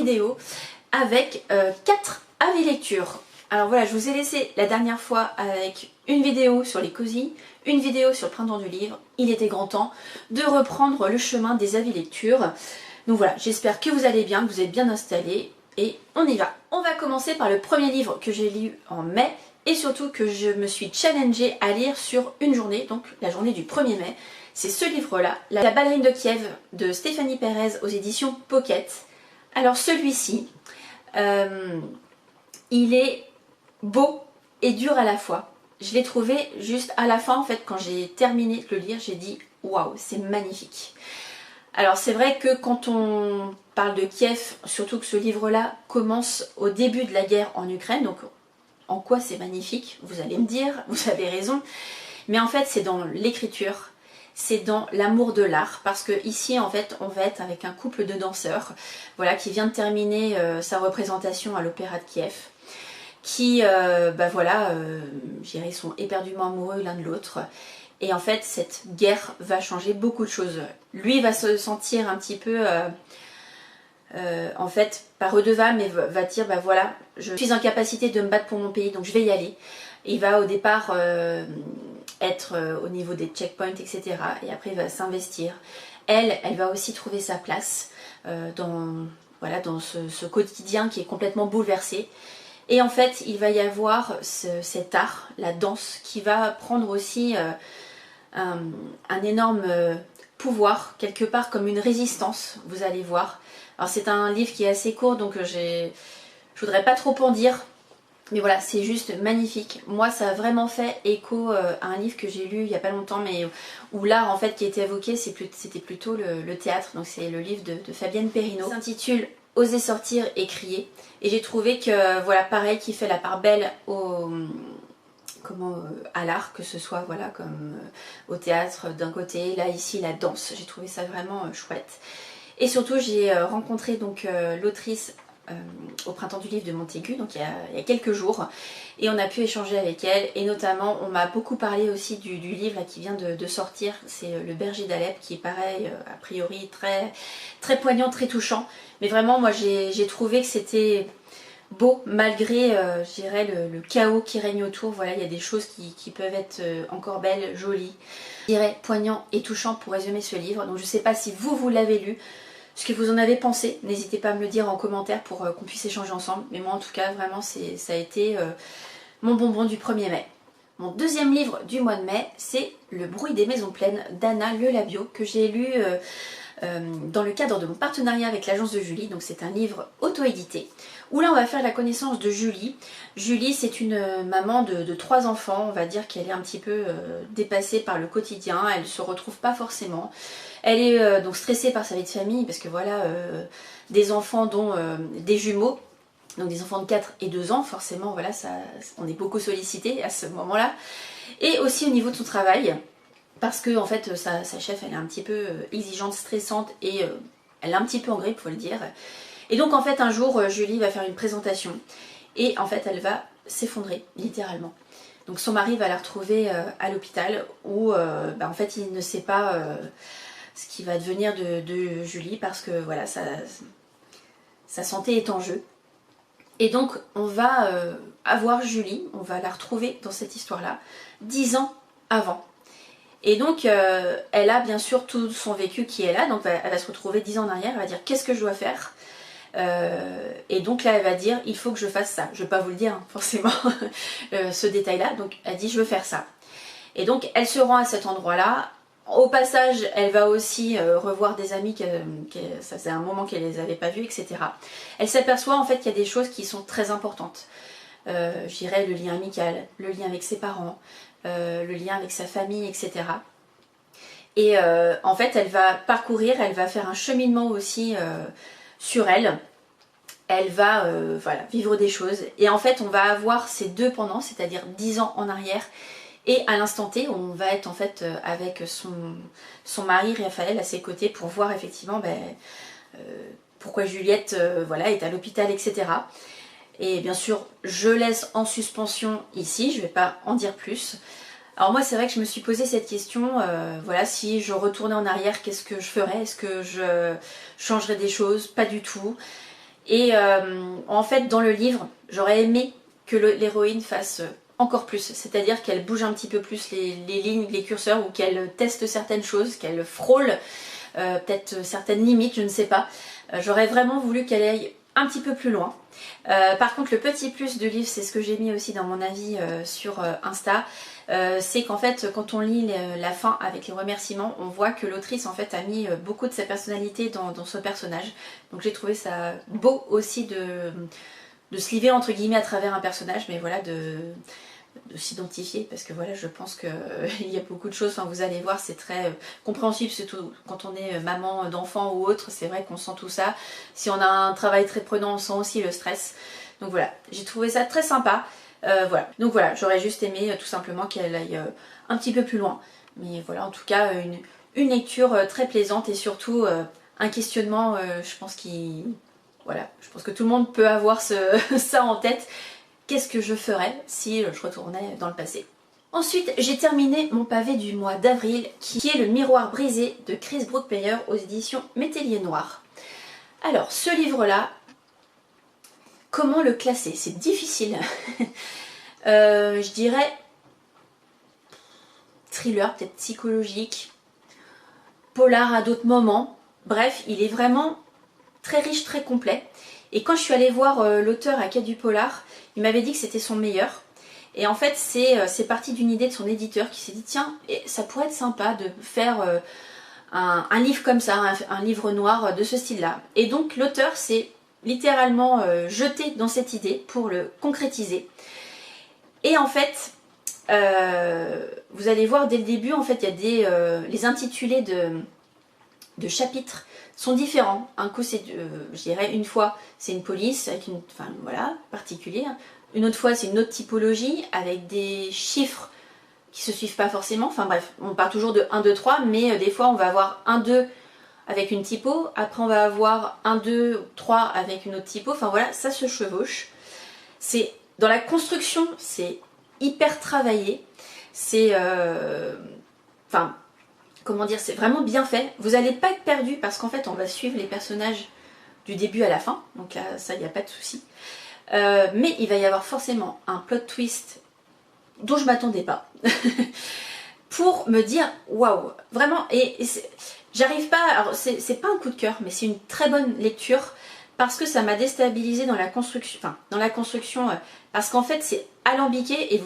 vidéo avec 4 avis lecture. Alors voilà, je vous ai laissé la dernière fois avec une vidéo sur les cosy, une vidéo sur le printemps du livre. Il était grand temps de reprendre le chemin des avis lecture. Donc voilà, j'espère que vous allez bien, que vous êtes bien installés et on y va. On va commencer par le premier livre que j'ai lu en mai et surtout que je me suis challengée à lire sur une journée, donc la journée du 1er mai. C'est ce livre-là, La ballerine de Kiev de Stéphanie Pérez aux éditions Pocket. Alors celui-ci, il est beau et dur à la fois. Je l'ai trouvé juste à la fin, en fait, quand j'ai terminé de le lire, j'ai dit waouh, c'est magnifique. Alors c'est vrai que quand on parle de Kiev, surtout que ce livre-là commence au début de la guerre en Ukraine, donc en quoi c'est magnifique, vous allez me dire, vous avez raison, mais en fait c'est dans l'écriture, c'est dans l'amour de l'art, parce que ici en fait on va être avec un couple de danseurs, voilà, qui vient de terminer sa représentation à l'Opéra de Kiev, qui, je dirais, sont éperdument amoureux l'un de l'autre. Et en fait, cette guerre va changer beaucoup de choses. Lui va se sentir un petit peu, en fait, pas redevable, mais va dire, bah voilà, je suis en capacité de me battre pour mon pays, donc je vais y aller. Il va au départ être au niveau des checkpoints, etc. Et après, il va s'investir. Elle va aussi trouver sa place dans ce quotidien qui est complètement bouleversé. Et en fait, il va y avoir cet art, la danse, qui va prendre aussi un énorme pouvoir, quelque part comme une résistance, vous allez voir. Alors c'est un livre qui est assez court, donc je voudrais pas trop en dire, mais voilà, c'est juste magnifique. Moi, ça a vraiment fait écho à un livre que j'ai lu il y a pas longtemps, mais où l'art en fait qui était évoqué, c'était plutôt le théâtre, donc c'est le livre de Fabienne Perrineau. Il s'intitule Oser sortir et crier. Et j'ai trouvé que, voilà, pareil, qui fait la part belle à l'art, que ce soit voilà, comme au théâtre d'un côté, là ici la danse. J'ai trouvé ça vraiment chouette. Et surtout, j'ai rencontré donc l'autrice au printemps du livre de Montaigu, donc il y a quelques jours, et on a pu échanger avec elle, et notamment on m'a beaucoup parlé aussi du livre là, qui vient de sortir, c'est Le Berger d'Alep, qui est pareil, a priori très, très poignant, très touchant, mais vraiment moi j'ai trouvé que c'était beau malgré je dirais le chaos qui règne autour. Voilà, il y a des choses qui peuvent être encore belles, jolies, je dirais poignant et touchant pour résumer ce livre. Donc je ne sais pas si vous l'avez lu, ce que vous en avez pensé, n'hésitez pas à me le dire en commentaire pour qu'on puisse échanger ensemble. Mais moi en tout cas vraiment ça a été mon bonbon du 1er mai. Mon deuxième livre du mois de mai, c'est Le bruit des maisons pleines d'Anna Lelabio, que j'ai lu dans le cadre de mon partenariat avec l'agence de Julie. Donc c'est un livre auto-édité, où là on va faire la connaissance de Julie. Julie, c'est une maman de 3 enfants, on va dire qu'elle est un petit peu dépassée par le quotidien, elle ne se retrouve pas forcément. Elle est donc stressée par sa vie de famille, parce que voilà, des enfants dont des jumeaux, donc des enfants de 4 et 2 ans, forcément voilà, on est beaucoup sollicité à ce moment-là. Et aussi au niveau de son travail, parce que en fait sa chef elle est un petit peu exigeante, stressante, et elle est un petit peu en grippe, faut le dire. Et donc en fait un jour Julie va faire une présentation et en fait elle va s'effondrer littéralement. Donc son mari va la retrouver à l'hôpital où en fait il ne sait pas ce qui va devenir de Julie, parce que voilà, sa santé est en jeu. Et donc on va avoir Julie, on va la retrouver dans cette histoire-là 10 ans avant. Et donc elle a bien sûr tout son vécu qui est là, donc elle va se retrouver 10 ans en arrière, elle va dire qu'est-ce que je dois faire, et donc là elle va dire il faut que je fasse ça. Je ne vais pas vous le dire hein, forcément ce détail-là, donc elle dit je veux faire ça. Et donc elle se rend à cet endroit-là. Au passage, elle va aussi revoir des amis, ça faisait un moment qu'elle ne les avait pas vus, etc. Elle s'aperçoit en fait qu'il y a des choses qui sont très importantes. Je dirais le lien amical, le lien avec ses parents, le lien avec sa famille, etc. Et en fait, elle va parcourir, elle va faire un cheminement aussi sur elle. Elle va vivre des choses. Et en fait, on va avoir ces deux pendant, c'est-à-dire 10 ans en arrière, et à l'instant T, on va être en fait avec son mari Raphaël à ses côtés pour voir effectivement pourquoi Juliette est à l'hôpital, etc. Et bien sûr, je laisse en suspension ici, je ne vais pas en dire plus. Alors moi, c'est vrai que je me suis posé cette question, si je retournais en arrière, qu'est-ce que je ferais? Est-ce que je changerais des choses? Pas du tout. Et en fait dans le livre j'aurais aimé que l'héroïne fasse encore plus, c'est-à-dire qu'elle bouge un petit peu plus les lignes, les curseurs, ou qu'elle teste certaines choses, qu'elle frôle peut-être certaines limites, je ne sais pas. J'aurais vraiment voulu qu'elle aille un petit peu plus loin. Par contre le petit plus du livre, c'est ce que j'ai mis aussi dans mon avis sur Insta, c'est qu'en fait quand on lit la fin avec les remerciements, on voit que l'autrice en fait a mis beaucoup de sa personnalité dans ce personnage. Donc j'ai trouvé ça beau aussi de se livrer entre guillemets à travers un personnage, mais voilà, de s'identifier, parce que voilà, je pense qu'il y a beaucoup de choses, enfin, vous allez voir, c'est très compréhensible, surtout quand on est maman d'enfant ou autre, c'est vrai qu'on sent tout ça. Si on a un travail très prenant, on sent aussi le stress. Donc voilà, j'ai trouvé ça très sympa. Voilà, donc voilà, j'aurais juste aimé tout simplement qu'elle aille un petit peu plus loin. Mais voilà, en tout cas, une lecture très plaisante, et surtout un questionnement, je pense voilà, je pense que tout le monde peut avoir ça en tête. Qu'est-ce que je ferais si je retournais dans le passé? Ensuite, j'ai terminé mon pavé du mois d'avril, qui est Le Miroir brisé de Chris Brookmeyer aux éditions Métellier Noir. Alors, ce livre-là, comment le classer? C'est difficile. Je dirais thriller, peut-être psychologique, polar à d'autres moments. Bref, il est vraiment très riche, très complet. Et quand je suis allée voir l'auteur à Quai du Polar, il m'avait dit que c'était son meilleur. Et en fait, c'est parti d'une idée de son éditeur qui s'est dit, tiens, ça pourrait être sympa de faire un livre comme ça, un livre noir de ce style-là. Et donc l'auteur s'est littéralement jeté dans cette idée pour le concrétiser. Et en fait, vous allez voir dès le début, en fait, il y a les intitulés de chapitres sont différents. Un coup, c'est, je dirais, une fois, c'est une police avec enfin voilà, particulier. Une autre fois, c'est une autre typologie avec des chiffres qui se suivent pas forcément. Enfin bref, on part toujours de 1, 2, 3, mais des fois, on va avoir 1, 2 avec une typo. Après, on va avoir 1, 2, 3 avec une autre typo. Enfin voilà, ça se chevauche. C'est dans la construction, c'est hyper travaillé. C'est, enfin, comment dire, c'est vraiment bien fait. Vous n'allez pas être perdu parce qu'en fait on va suivre les personnages du début à la fin, donc là ça il n'y a pas de souci. Mais il va y avoir forcément un plot twist dont je m'attendais pas pour me dire waouh, vraiment. Et j'arrive pas, alors c'est pas un coup de cœur, mais c'est une très bonne lecture parce que ça m'a déstabilisé dans la construction, parce qu'en fait c'est alambiqué, et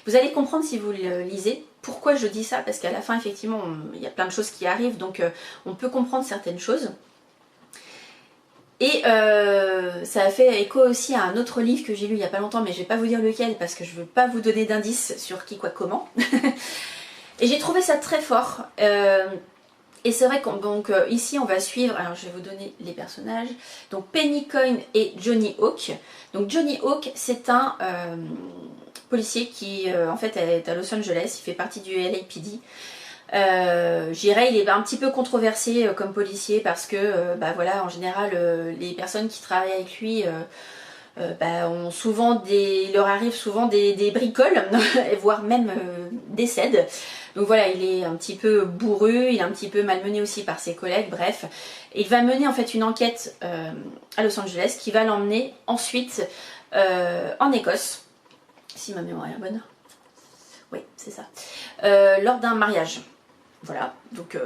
vous allez comprendre si vous le lisez pourquoi je dis ça, parce qu'à la fin effectivement il y a plein de choses qui arrivent, donc on peut comprendre certaines choses. Et ça a fait écho aussi à un autre livre que j'ai lu il n'y a pas longtemps, mais je vais pas vous dire lequel parce que je veux pas vous donner d'indices sur qui, quoi, comment. Et j'ai trouvé ça très fort. Et c'est vrai ici on va suivre, alors je vais vous donner les personnages, donc Penny Coyne et Johnny Hawk. Donc Johnny Hawk, c'est un policier qui en fait est à Los Angeles, il fait partie du LAPD. Je dirais il est un petit peu controversé comme policier parce que bah voilà, en général les personnes qui travaillent avec lui ont souvent il leur arrive souvent des bricoles, voire même décèdent. Donc voilà, il est un petit peu bourru, il est un petit peu malmené aussi par ses collègues, bref. Et il va mener en fait une enquête à Los Angeles qui va l'emmener ensuite en Écosse, si ma mémoire est bonne. Oui, c'est ça. Lors d'un mariage. Voilà, donc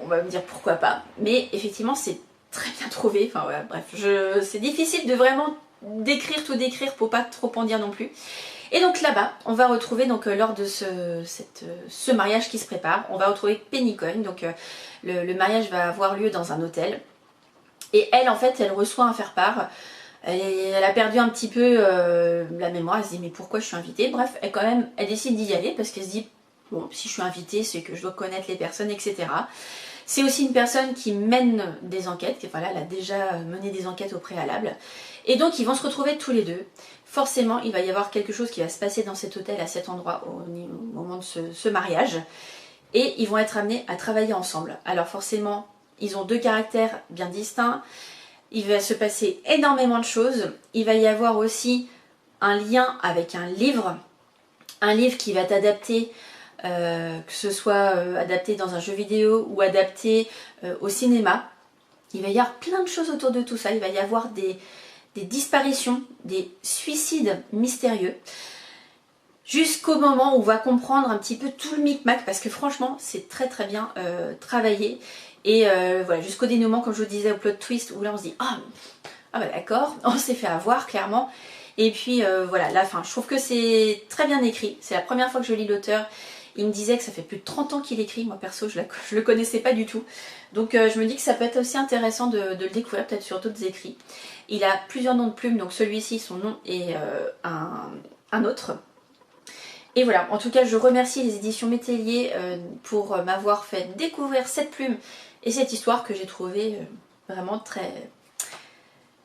on va me dire pourquoi pas. Mais effectivement, c'est très bien trouvé. Enfin voilà, bref, c'est difficile de vraiment tout décrire pour pas trop en dire non plus. Et donc là-bas, on va retrouver donc lors de ce mariage qui se prépare, on va retrouver Penny Coyne. Donc le mariage va avoir lieu dans un hôtel. Et elle, en fait, elle reçoit un faire-part. Elle a perdu un petit peu la mémoire. Elle se dit mais pourquoi je suis invitée? Bref, elle décide d'y aller parce qu'elle se dit bon, si je suis invitée, c'est que je dois connaître les personnes, etc. C'est aussi une personne qui mène des enquêtes. Voilà, elle a déjà mené des enquêtes au préalable. Et donc ils vont se retrouver tous les deux. Forcément, il va y avoir quelque chose qui va se passer dans cet hôtel, à cet endroit, au moment de ce mariage. Et ils vont être amenés à travailler ensemble. Alors forcément, ils ont deux caractères bien distincts. Il va se passer énormément de choses. Il va y avoir aussi un lien avec un livre qui va être adapté, que ce soit adapté dans un jeu vidéo ou adapté au cinéma. Il va y avoir plein de choses autour de tout ça. Il va y avoir des disparitions, des suicides mystérieux. Jusqu'au moment où on va comprendre un petit peu tout le micmac, parce que franchement c'est très très bien travaillé. Et voilà, jusqu'au dénouement, comme je vous disais, au plot twist, où là on se dit ah bah d'accord, on s'est fait avoir clairement. Et puis voilà, la fin, je trouve que c'est très bien écrit. C'est la première fois que je lis l'auteur. Il me disait que ça fait plus de 30 ans qu'il écrit, moi perso je le connaissais pas du tout. Donc je me dis que ça peut être aussi intéressant de le découvrir peut-être sur d'autres écrits. Il a plusieurs noms de plumes, donc celui-ci, son nom est un autre. Et voilà, en tout cas je remercie les éditions Métellier pour m'avoir fait découvrir cette plume et cette histoire que j'ai trouvée vraiment très,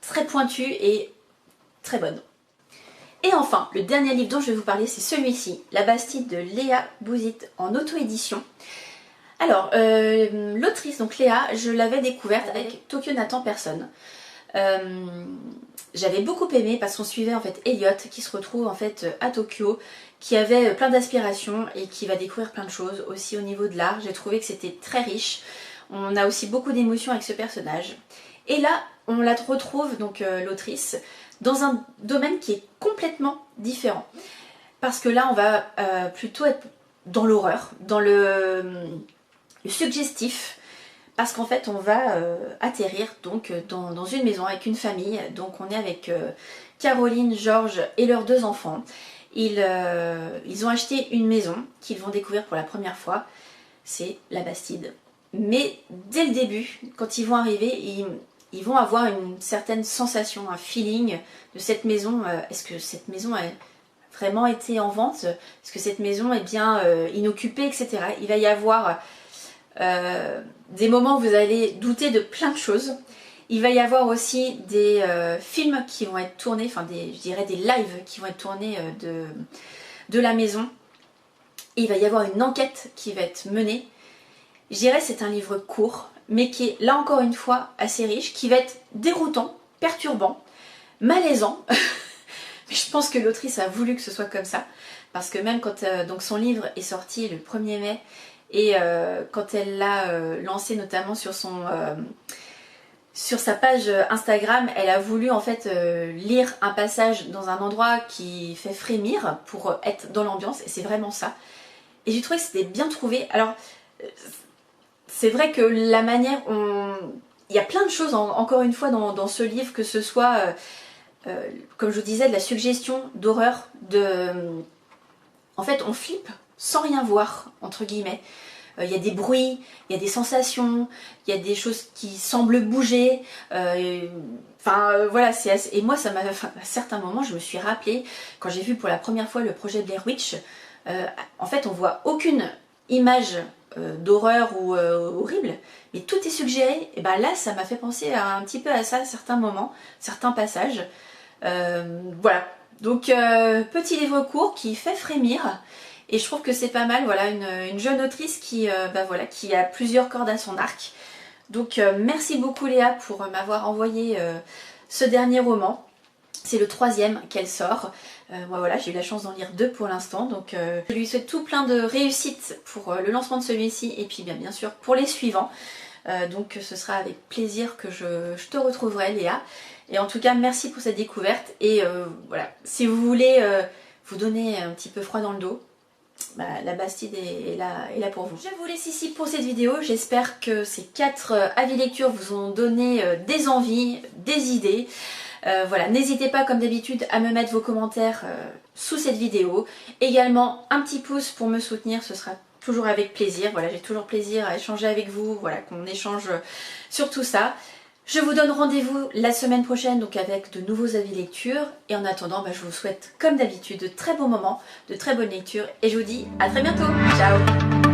très pointue et très bonne. Et enfin, le dernier livre dont je vais vous parler, c'est celui-ci, La Bastide de Léa Bouzid en auto-édition. Alors, l'autrice, donc Léa, je l'avais découverte avec Tokyo n'attend personne. J'avais beaucoup aimé parce qu'on suivait en fait Elliot qui se retrouve en fait à Tokyo, qui avait plein d'aspirations et qui va découvrir plein de choses aussi au niveau de l'art. J'ai trouvé que c'était très riche. On a aussi beaucoup d'émotions avec ce personnage. Et là, on la retrouve, donc l'autrice, dans un domaine qui est complètement différent. Parce que là, on va plutôt être dans l'horreur, dans le suggestif. Parce qu'en fait on va atterrir donc dans une maison avec une famille. Donc on est avec Caroline, Georges et leurs 2 enfants. Ils ont acheté une maison qu'ils vont découvrir pour la première fois. C'est la Bastide. Mais dès le début, quand ils vont arriver, ils vont avoir une certaine sensation, un feeling de cette maison. Est-ce que cette maison a vraiment été en vente? Est-ce que cette maison est bien inoccupée, etc. Il va y avoir des moments où vous allez douter de plein de choses. Il va y avoir aussi des films qui vont être tournés, enfin je dirais des lives qui vont être tournés de la maison. Et il va y avoir une enquête qui va être menée. Je dirais c'est un livre court, mais qui est là encore une fois assez riche, qui va être déroutant, perturbant, malaisant. Mais je pense que l'autrice a voulu que ce soit comme ça, parce que même quand donc son livre est sorti le 1er mai, et quand elle l'a lancé notamment sur sa page Instagram, elle a voulu en fait lire un passage dans un endroit qui fait frémir pour être dans l'ambiance, et c'est vraiment ça. Et j'ai trouvé que c'était bien trouvé. Alors c'est vrai que la manière, il y a plein de choses encore une fois dans ce livre, que ce soit comme je vous disais, de la suggestion d'horreur, en fait on flippe sans rien voir, entre guillemets. Il y a des bruits, il y a des sensations, il y a des choses qui semblent bouger. Voilà, et moi ça m'a, à certains moments je me suis rappelé, quand j'ai vu pour la première fois le projet Blair Witch, en fait on voit aucune image d'horreur ou horrible, mais tout est suggéré. Et ben là ça m'a fait penser un petit peu à ça à certains moments, certains passages. Voilà, donc petit livre court qui fait frémir. Et je trouve que c'est pas mal, voilà, une jeune autrice qui a plusieurs cordes à son arc. Donc merci beaucoup Léa pour m'avoir envoyé ce dernier roman. C'est le 3e qu'elle sort. Moi voilà, j'ai eu la chance d'en lire 2 pour l'instant. Donc je lui souhaite tout plein de réussite pour le lancement de celui-ci et puis bien sûr pour les suivants. Donc ce sera avec plaisir que je te retrouverai Léa. Et en tout cas merci pour cette découverte. Et voilà, si vous voulez vous donner un petit peu froid dans le dos, la Bastide est là pour vous. Je vous laisse ici pour cette vidéo. J'espère que ces 4 avis lecture vous ont donné des envies, des idées. Voilà, n'hésitez pas comme d'habitude à me mettre vos commentaires sous cette vidéo. Également un petit pouce pour me soutenir, ce sera toujours avec plaisir. Voilà, j'ai toujours plaisir à échanger avec vous, voilà, qu'on échange sur tout ça. Je vous donne rendez-vous la semaine prochaine donc avec de nouveaux avis lecture. Et en attendant, je vous souhaite comme d'habitude de très bons moments, de très bonnes lectures. Et je vous dis à très bientôt. Ciao!